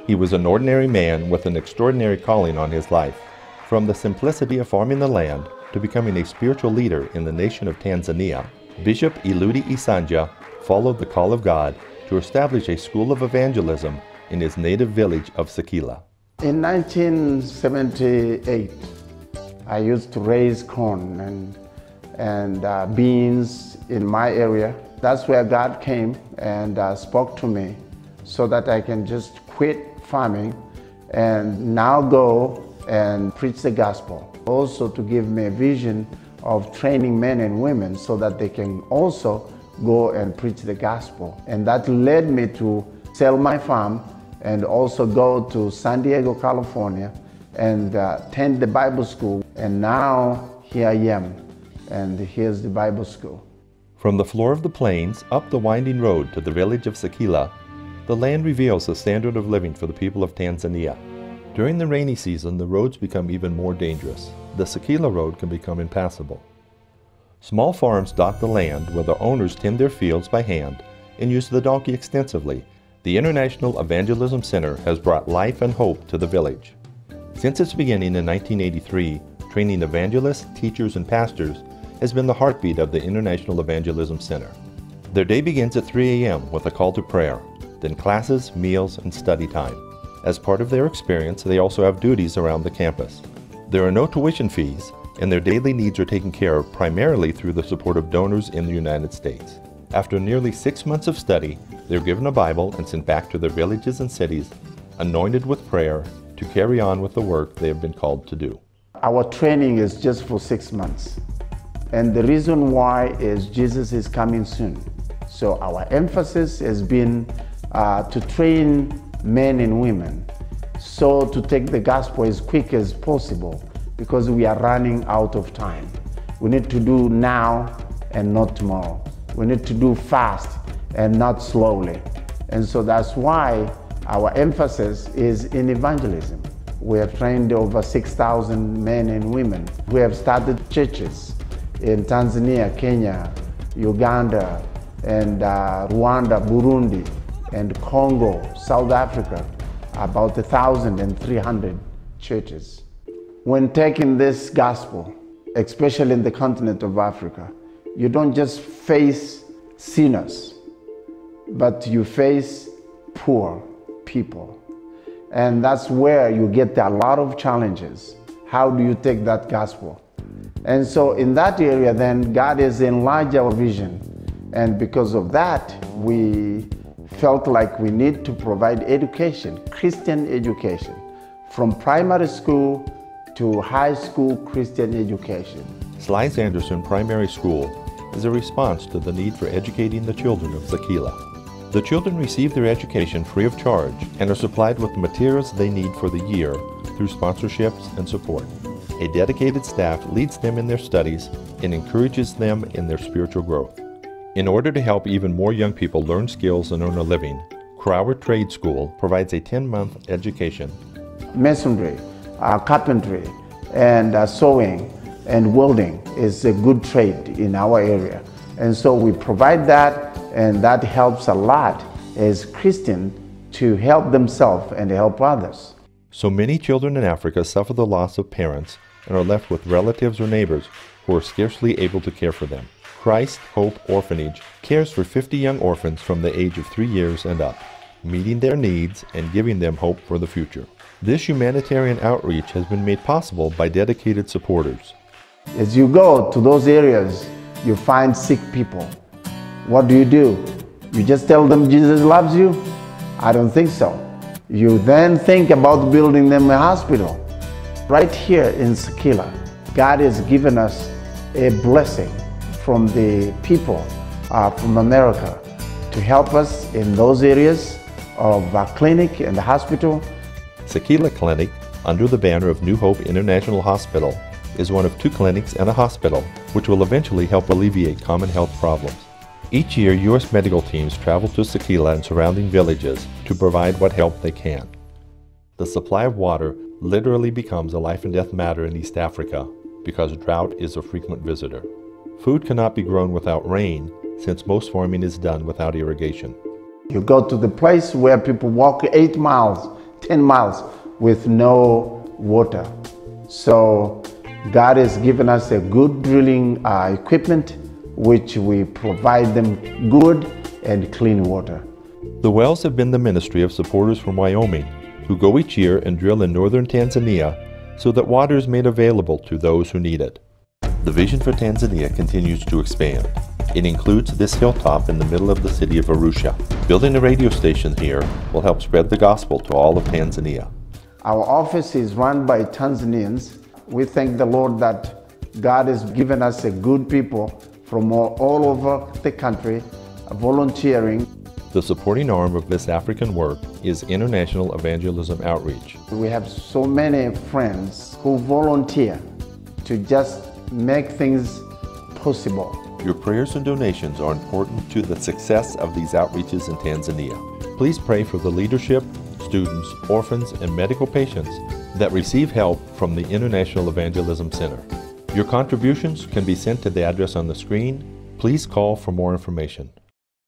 He was an ordinary man with an extraordinary calling on his life. From the simplicity of farming the land to becoming a spiritual leader in the nation of Tanzania, Bishop Eludi Isanja followed the call of God to establish a school of evangelism in his native village of Sekila. In 1978, I used to raise corn and beans in my area. That's where God came and spoke to me so that I can just quit farming and now go and preach the gospel. Also to give me a vision of training men and women so that they can also go and preach the gospel. And that led me to sell my farm and also go to San Diego, California and attend the Bible school. And now here I am, and here's the Bible school. From the floor of the plains up the winding road to the village of Sekila, the land reveals the standard of living for the people of Tanzania. During the rainy season, the roads become even more dangerous. The Sekila road can become impassable. Small farms dot the land where the owners tend their fields by hand and use the donkey extensively. The International Evangelism Center has brought life and hope to the village. Since its beginning in 1983, training evangelists, teachers, and pastors has been the heartbeat of the International Evangelism Center. Their day begins at 3 a.m. with a call to prayer, then classes, meals, and study time. As part of their experience, they also have duties around the campus. There are no tuition fees, and their daily needs are taken care of primarily through the support of donors in the United States. After nearly 6 months of study, they're given a Bible and sent back to their villages and cities, anointed with prayer, to carry on with the work they have been called to do. Our training is just for 6 months. And the reason why is Jesus is coming soon. So our emphasis has been to train men and women, so to take the gospel as quick as possible because we are running out of time. We need to do now and not tomorrow. We need to do fast and not slowly. And so that's why our emphasis is in evangelism. We have trained over 6,000 men and women. We have started churches in Tanzania, Kenya, Uganda, and Rwanda, Burundi, and Congo, South Africa, about 1,300 churches. When taking this gospel, especially in the continent of Africa, you don't just face sinners, but you face poor people. And that's where you get a lot of challenges. How do you take that gospel? And so in that area, then God has enlarged our vision. And because of that, we felt like we need to provide education, Christian education, from primary school to high school Christian education. Slice Anderson Primary School is a response to the need for educating the children of Sekila. The children receive their education free of charge and are supplied with the materials they need for the year through sponsorships and support. A dedicated staff leads them in their studies and encourages them in their spiritual growth. In order to help even more young people learn skills and earn a living, Crower Trade School provides a 10-month education. Masonry, carpentry, and sewing and welding is a good trade in our area. And so we provide that, and that helps a lot as Christians to help themselves and help others. So many children in Africa suffer the loss of parents and are left with relatives or neighbors who are scarcely able to care for them. Christ Hope Orphanage cares for 50 young orphans from the age of 3 years and up, meeting their needs and giving them hope for the future. This humanitarian outreach has been made possible by dedicated supporters. As you go to those areas, you find sick people. What do? You just tell them Jesus loves you? I don't think so. You then think about building them a hospital. Right here in Sekila, God has given us a blessing from the people from America to help us in those areas of a clinic and the hospital. Sekila Clinic, under the banner of New Hope International Hospital, is one of 2 clinics and a hospital which will eventually help alleviate common health problems. Each year, U.S. medical teams travel to Sekila and surrounding villages to provide what help they can. The supply of water literally becomes a life and death matter in East Africa because drought is a frequent visitor. Food cannot be grown without rain, since most farming is done without irrigation. You go to the place where people walk 8 miles 10 miles with no water. So God has given us a good drilling equipment, which we provide them good and clean water. The wells have been the ministry of supporters from Wyoming who go each year and drill in northern Tanzania so that water is made available to those who need it. The vision for Tanzania continues to expand. It includes this hilltop in the middle of the city of Arusha. Building a radio station here will help spread the gospel to all of Tanzania. Our office is run by Tanzanians. We thank the Lord that God has given us a good people from all over the country volunteering. The supporting arm of this African work is International Evangelism Outreach. We have so many friends who volunteer to just make things possible. Your prayers and donations are important to the success of these outreaches in Tanzania. Please pray for the leadership, students, orphans, and medical patients that receive help from the International Evangelism Center. Your contributions can be sent to the address on the screen. Please call for more information.